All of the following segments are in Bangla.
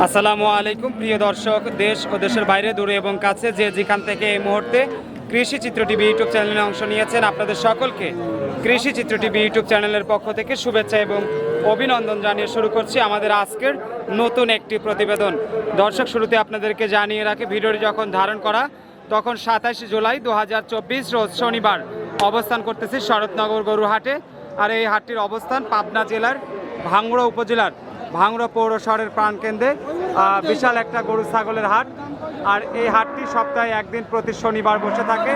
আসসালামু আলাইকুম প্রিয় দর্শক, দেশ ও দেশের বাইরে দূরে এবং কাছে যে যেখান থেকে এই মুহূর্তে কৃষি চিত্র টিভি ইউটিউব চ্যানেলে অংশ নিয়েছেন, আপনাদের সকলকে কৃষি চিত্র টিভি ইউটিউব চ্যানেলের পক্ষ থেকে শুভেচ্ছা এবং অভিনন্দন জানিয়ে শুরু করছি আমাদের আজকের নতুন একটি প্রতিবেদন। দর্শক, শুরুতে আপনাদেরকে জানিয়ে রাখি, ভিডিওটি যখন ধারণ করা তখন 27 জুলাই 2024 রোজ শনিবার অবস্থান করতেছি শরৎনগর গরুর হাটে। আর এই হাটটির অবস্থান পাবনা জেলার ভাঙ্গুড়া উপজেলার ভাঙ্গুড়া পৌর শহরের প্রাণকেন্দ্রে। বিশাল একটা গরু ছাগলের হাট। আর এই হাটটি সপ্তাহে একদিন প্রতি শনিবার বসে থাকে।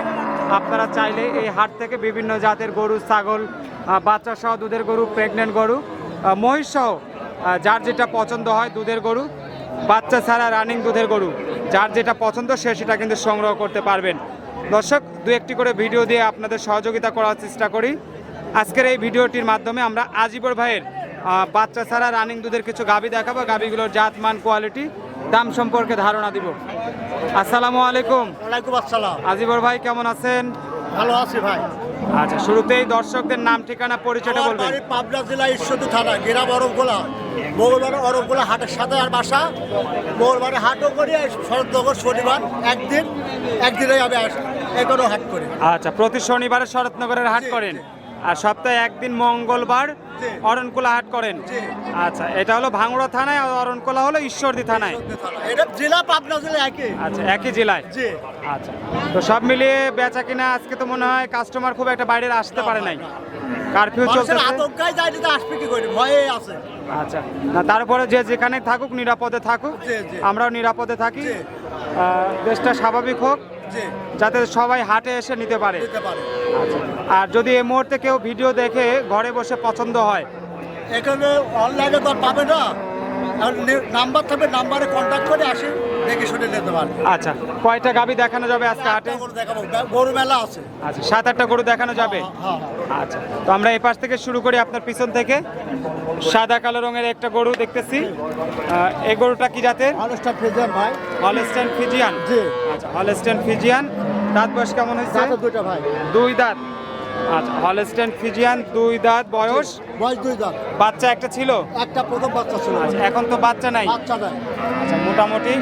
আপনারা চাইলে এই হাট থেকে বিভিন্ন জাতের গরু, ছাগল, বাচ্চা সহ দুধের গরু, প্রেগনেন্ট গরু, মহিষ সহ যার যেটা পছন্দ হয়, দুধের গরু, বাচ্চা ছাড়া রানিং দুধের গরু, যার যেটা পছন্দ সে সেটা কিন্তু সংগ্রহ করতে পারবেন। দর্শক, দু একটি করে ভিডিও দিয়ে আপনাদের সহযোগিতা করার চেষ্টা করি। আজকের এই ভিডিওটির মাধ্যমে আমরা আজিবর ভাইয়ের বাচ্চা ছাড়া রানিং দুধের কিছু গাভী দেখাবো। গাভীগুলোর জাত, মান, কোয়ালিটি, দাম সম্পর্কে ধারণা দিব। আসসালামু আলাইকুম। ওয়ালাইকুম আসসালাম। আজিবর ভাই কেমন আছেন? ভালো আছি ভাই। আচ্ছা, শুরুতেই দর্শকদের নাম, ঠিকানা, পরিচয়টা আমার বলবেন। বাড়ি পাবনা জেলা ঈশ্বরদী থানা, গ্রাম অরবগোলা। মঙ্গলবার অরবগোলা হাটের সাথে আর বাসা। মঙ্গলবারে হাটও করি, শরৎনগর শনিবার একদিনে আমি এখনো হাট করি। আচ্ছা, প্রতি শনিবারে শরৎনগরের হাট করেন, আর সপ্তাহে একদিন মঙ্গলবার অরণকুলা হাট করেন। আচ্ছা, এটা হলো ভাঙ্গুড়া থানায়, আর অরণকুলা হলো ঈশ্বরদী থানায়। এটা জেলা পাবনা জেলা একই। আচ্ছা, একই জেলায়। জি। আচ্ছা, তো সব মিলিয়ে বেচা কিনা আজকে তো মনে হয় কাস্টমার খুব একটা বাইরে আসতে পারে নাই, কারফিউ চলছে। আতঙ্কায় যায় না, আসবে কি করে, ভয়ে আছে। আচ্ছা, না তারপরে যে যেখানে থাকুক নিরাপদে থাকুক, আমরাও নিরাপদে থাকি, দেশটা স্বাভাবিক হোক, যাতে সবাই হাটে এসে নিতে পারে। আচ্ছা, আর যদি এই মুহূর্তে কেউ ভিডিও দেখে ঘরে বসে পছন্দ হয়, এখানে অনলাইনে তো পাবে না, নাম্বার থাকবে, নাম্বারে কন্ট্যাক্ট করে আসি, দেখে শুনে নিতে পারে। আচ্ছা, কয়টা গাভী দেখানো যাবে আজকে হাটে? দেখাবো, গরু মেলা আছে। আচ্ছা, 7-8টা গরু দেখানো যাবে। হ্যাঁ। আচ্ছা, তো আমরা এই পাশ থেকে শুরু করি। আপনার পিছন থেকে সাদা কালো রঙের একটা গরু দেখতেছি। এই গরুটা কি জাতের? হলস্টাইন ফ্রিজিয়ান ভাই। Holstein Friesian. জি। আচ্ছা, হলস্টাইন ফ্রিজিয়ান। দাঁত বয়স কেমন হয়েছে? দুইটা ভাই। 2 দাঁত। আচ্ছা, হলস্টাইন ফ্রিজিয়ান, 2 দাঁত বয়স। 2 দাঁত। বাচ্চা একটা ছিল? একটা প্রথম বাচ্চা ছিল। আচ্ছা, এখন তো বাচ্চা নাই। বাচ্চা নাই। আচ্ছা, মোটামুটি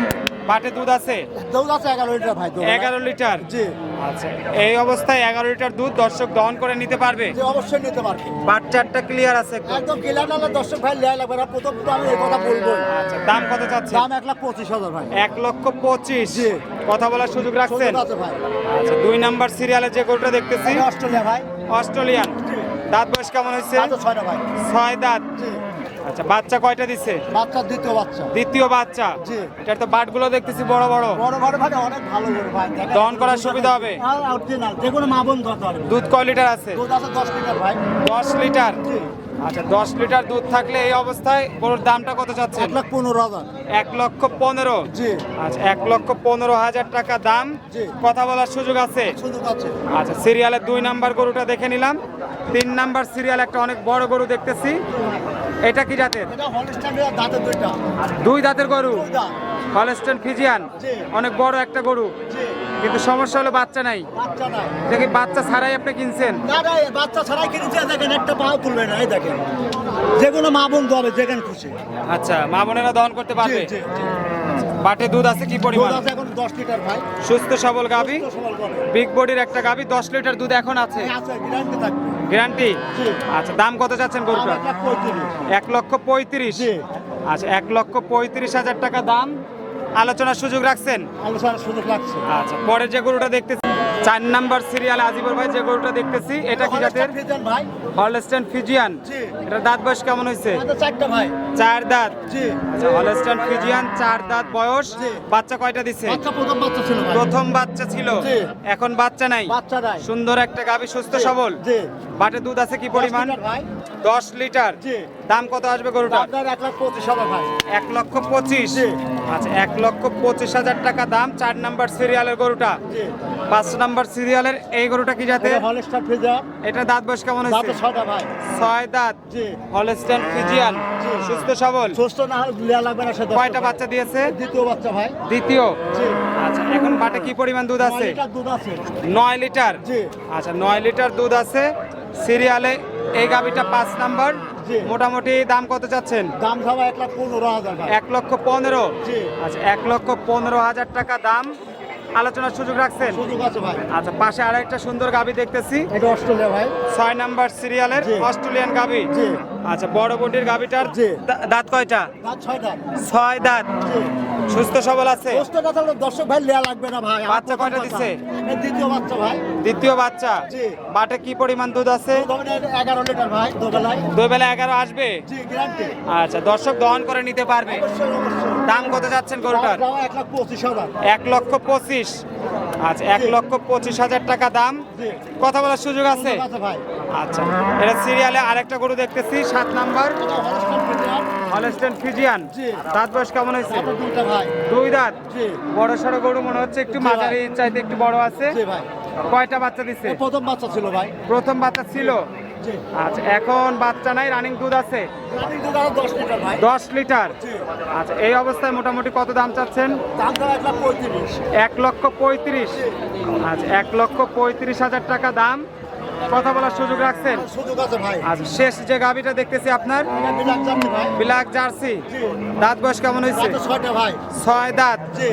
বাটে দুধ আছে? দুধ আছে 11 লিটার ভাই। 11 লিটার। জি। আচ্ছা, এই অবস্থায় 11 লিটার দুধ দর্শক দহন করে নিতে পারবে? জি, অবশ্যই নিতে পারবে। বাচ্চাটা ক্লিয়ার আছে? একদম ক্লিয়ার না, দর্শক ভাই লেয়া লাগবে না, প্রথম তো আমি এই কথা বলবো। আচ্ছা, দাম কত চাচ্ছে? দাম 1,25,000 ভাই। 1,25,000। জি। কথা বলার সুযোগ রাখছেন? সুযোগ আছে ভাই। আচ্ছা, 2 নাম্বার সিরিয়ালে যে গরুটা দেখতেছি, এটা অস্ট্রেলিয়া ভাই। অস্ট্রেলিয়ান। দাঁত বয়স কেমন হয়েছে? 6 ভাই। 6 দাঁত। জি। আচ্ছা, বাচ্চা কয়টা দিছে? বাচ্চা দ্বিতীয় বাচ্চা। দ্বিতীয় বাচ্চা। জি। এটার তো বাটগুলো দেখতেছি বড় বড়। বড় ভাই, অনেক ভালো গরু ভাই। দহন করার সুবিধা হবে? অরিজিনাল, যে কোনো মা বোন ধরতে পারবে। দুধ কয় লিটার আছে? দুধ আছে 10 লিটার ভাই। 10 লিটার। জি। আচ্ছা, 10 লিটার দুধ থাকলে এই অবস্থায় গরুর দামটা কত চাচ্ছে? 1,15,000। 1,15,000। জি। আচ্ছা, 1,15,000 টাকা দাম। জি। কথা বলার সুযোগ আছে? সুযোগ আছে। আচ্ছা, সিরিয়ালের 2 নাম্বার গরুটা দেখে নিলাম। 3 নাম্বার সিরিয়াল একটা অনেক বড় গরু দেখতেছি। এটা কি জাতের? এটা হলস্টাইনের দাঁতের দুইটা। 2 দাঁতের গরু। 2 দাঁত। Holstein Friesian. জি। অনেক বড় একটা গরু, জি। কিন্তু সমস্যা হলো বাচ্চা নাই। বাচ্চা নাই। দেখি বাচ্চা ছাড়াই আপনি কিনছেন? না, বাচ্চা ছাড়াই কিনেছে, দেখেন একটা পাও তুলবে না, এই দেখেন। যে কোনো মা বোন ধরে, যেখানে খুশি। আচ্ছা, মা বোনেরা দহন করতে পারবে? জি। বাটে দুধ আছে কি দুধ পরিমাণ? আছে এখন 10 লিটার ভাই। সুস্থ সবল গাভী, সুস্থ সবল করে। বিগ বডির একটা গাভী, 10 লিটার দুধ এখন আছে। আছে, গ্যারান্টি থাকবে। গ্যারান্টি? জি। আচ্ছা, দাম কত চাচ্ছেন গরুটা? 1,35,000। 1,35,000। জি। আচ্ছা, 1,35,000 টাকা দাম। আলোচনার সুযোগ রাখছেন? আলোচনার সুযোগ লাগছে। আচ্ছা, পরে যে গরুটা দেখতেছি 4 নাম্বার সিরিয়ালে আজিবর ভাই যে গরুটা দেখতেছি, এটা কি জাতের? ফ্রিজিয়ান ভাই। Holstein Friesian. জি। এটা দাঁত বয়স কেমন হয়েছে? আমাদের 4টা ভাই। 4 দাঁত। জি। আচ্ছা, হলস্টাইন ফ্রিজিয়ান, 4 দাঁত বয়স। জি। বাচ্চা কয়টা দিছে? বাচ্চা প্রথম বাচ্চা ছিল ভাই। প্রথম বাচ্চা ছিল। জি। এখন বাচ্চা নাই। বাচ্চা নাই। সুন্দর একটা গাভী, সুস্থ সবল। জি। বাটে দুধ আছে কি পরিমাণ? 10 লিটার ভাই। 10 লিটার। জি। দাম কত আসবে গরুটা? আপনার 1,25,000 ভাই। 1,25,000। জি। আচ্ছা, 1,25,000 টাকা দাম। 4 নাম্বার সিরিয়ালের গরুটা। জি। 5 নাম্বার সিরিয়ালের এই গরুটা কি জাতের? এটা হলস্টাইন ফ্রিজিয়ান। এটা দাঁত বয়স কেমন হয়েছে? দাঁতে 6টা ভাই। 6 দাঁত। জি। Holstein Friesian. জি। সুস্থ সবল। সুস্থ না হলে লেয়া লাগবে না, সে 10 কয়টা ভাই। বাচ্চা দিয়েছে? দ্বিতীয় বাচ্চা ভাই। দ্বিতীয়। জি। আচ্ছা, এখন বাটে কি পরিমাণ দুধ 9 আছে? লিটার দুধ আছে। 9 লিটার। জি। আচ্ছা, 9 লিটার দুধ আছে সিরিয়ালে। এই গাভীটা 5 নাম্বার। জি। মোটামুটি দাম কত চাচ্ছেন? দাম খাওয়া 1,15,000 ভাই। 1,15,000। জি। আচ্ছা, 1,15,000 টাকা দাম। আলোচনার সুযোগ রাখছেন? সুযোগ আছে ভাই। আচ্ছা, পাশে আরেকটা সুন্দর গাভী দেখতেছি, এটা অস্ট্রেলিয়া ভাই। 6 নাম্বার সিরিয়ালের জি। অস্ট্রেলিয়ান গাভী। জি। আচ্ছা, বড় বডির গাভীটার জি। দাঁত কয়টা? দাঁত 6টা। 6 দাঁত। জি। সুস্থ সবল আছে? সুস্থ কথা হলো দর্শক ভাই লেয়া লাগবে না ভাই। বাচ্চা আমার কয়টা প্রথম দিছে? কথা। এই দ্বিতীয় বাচ্চা ভাই। দ্বিতীয় বাচ্চা। জি। বাটে কি পরিমাণ দুধ আছে? দুধ হবে 11 লিটার ভাই দুবেলায়। দুই বেলা 11 আসবে। জি, গ্যারান্টি। আচ্ছা, দর্শক দহন করে নিতে পারবে। অবশ্যই অবশ্যই। দাম কত যাচ্ছেন গরুটার? দাম 1,25,000। 1,25,000। আচ্ছা, 1,25,000 টাকা দাম। জি। কথা বলার সুযোগ আছে? সুযোগ আছে ভাই। আচ্ছা, এটা সিরিয়ালে আরেকটা গরু দেখতেছি, 7 নাম্বার এটা হলস্টাইন ফ্রিজিয়ান। Holstein Friesian. জি। দাঁত বয়স কেমন হয়েছে? এটা দুইটা ভাই। 2 দাঁত। জি। বড় সড়ো গরু মনে হচ্ছে, একটু জি ভাই। মাঝারি চাইতে একটু বড় আছে। জি ভাই। কয়টা বাচ্চা দিছে? এ প্রথম বাচ্চা ছিল ভাই। প্রথম বাচ্চা ছিল। জি। আচ্ছা, এখন বাচ্চা নাই, রানিং দুধ আছে রানিং দুধ আরো 10 লিটার ভাই। 10 লিটার। জি। আচ্ছা, এই অবস্থায় মোটামুটি কত দাম চাচ্ছেন? দাম দাম 1,35,000। 1,35,000। আচ্ছা, 1,35,000 টাকা দাম। কথা বলার সুযোগ রাখছেন? সুযোগ আছে ভাই। আচ্ছা, শেষ যে গাভিটা দেখতেছি আপনার, এটা বিলাক যাচ্ছে ভাই। Black Jersey. জি। দাঁত বয়স কেমন হয়েছে? দাঁতে 6টা ভাই। 6 দাঁত। জি।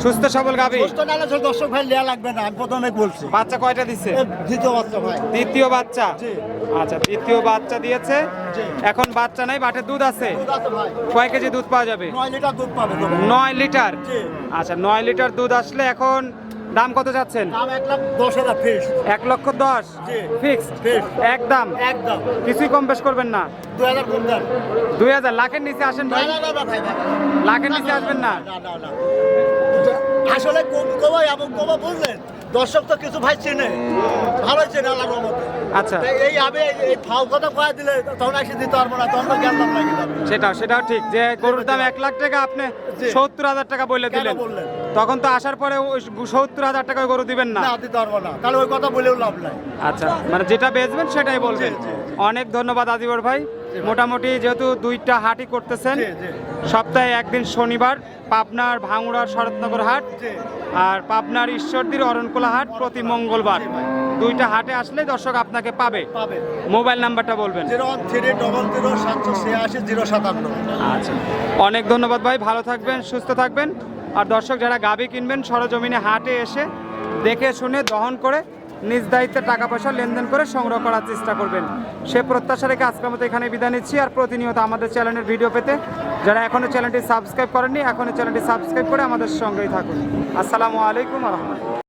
সুস্থ সবল গাভি। সুস্থ নালে সব দর্শক ভাই লেয়া লাগবে না, আমি প্রথমে বলছি। বাচ্চা কয়টা দিছে? এ দ্বিতীয় বাচ্চা ভাই। দ্বিতীয় বাচ্চা। জি। আচ্ছা, দ্বিতীয় বাচ্চা দিয়েছে। জি। এখন বাচ্চা নাই, বাটে দুধ আছে। দুধ আছে ভাই। কয় কেজি দুধ পাওয়া যাবে? 9 লিটার দুধ পাবে তো। 9 লিটার। জি। আচ্ছা, 9 লিটার দুধ আসলে এখন দাম কত যাচ্ছেন? দাম 1,10,000 ফিক্স। 1,10,000 জি। ফিক্সড। Fixed। একদম। একদম। কিছুই কম বেশ করবেন না? 2000 কম দেন। 2,000। লাখের নিচে আসেন না ভাই? না না না ভাই ভাই। লাখের নিচে আসবেন না? না না না। আসলে কম কমাই এবং কমা বুঝলেন, দর্শক তো কিছু ভাই চেনে, ভালোই চেনে আল্লাহর রহমতে। আচ্ছা, তাই এই আমি এই ফাউ কথা কয়ে দিলে তখন এসে দিতে পারবো না, তখন তো জ্ঞান দাম লাগে যাবে। সেটাও ঠিক যে গরুর দাম 1 লাখ টাকা, আপনি জি। 70,000 টাকা বলে কেন দিলেন, বললেন? তখন তো আসার পরে 70,000 টাকা গরু দিবেন না। না দিতে পারবো না, তাহলে ওই কথা বলেও লাভ নাই। আচ্ছা, মানে যেটা বেচবেন সেটাই বলবেন। জি, জি, অনেক ধন্যবাদ আজিবর ভাই। মোটামুটি যেহেতু 2টা হাটই করতেছেন, জি জি সপ্তাহে একদিন শনিবার পাবনার ভাঙুড়ার শরৎনগর হাট, জি। আর পাবনার ঈশ্বরদীর অরণকোলা হাট প্রতি মঙ্গলবার। জি ভাই। 2টা হাটে আসলে দর্শক আপনাকে পাবে। পাবে। মোবাইল নাম্বারটা বলবেন। 01300078757। আচ্ছা, অনেক ধন্যবাদ ভাই, ভালো থাকবেন, সুস্থ থাকবেন। আর দর্শক যারা গাভী কিনবেন, সরজমিনে হাটে এসে দেখে শুনে দহন করে নিজ দায়িত্বে টাকা পয়সা লেনদেন করে সংগ্রহ করার চেষ্টা করবেন। সে প্রত্যাশা রেখে আজকের মতো এখানে বিদায় নিচ্ছি। আর প্রতিনিয়ত আমাদের চ্যানেলের ভিডিও পেতে যারা এখনও চ্যানেলটি সাবস্ক্রাইব করেননি, এখনই চ্যানেলটি সাবস্ক্রাইব করে আমাদের সঙ্গেই থাকুন। আসসালামু আলাইকুম ওয়া রাহমাতুল্লাহ।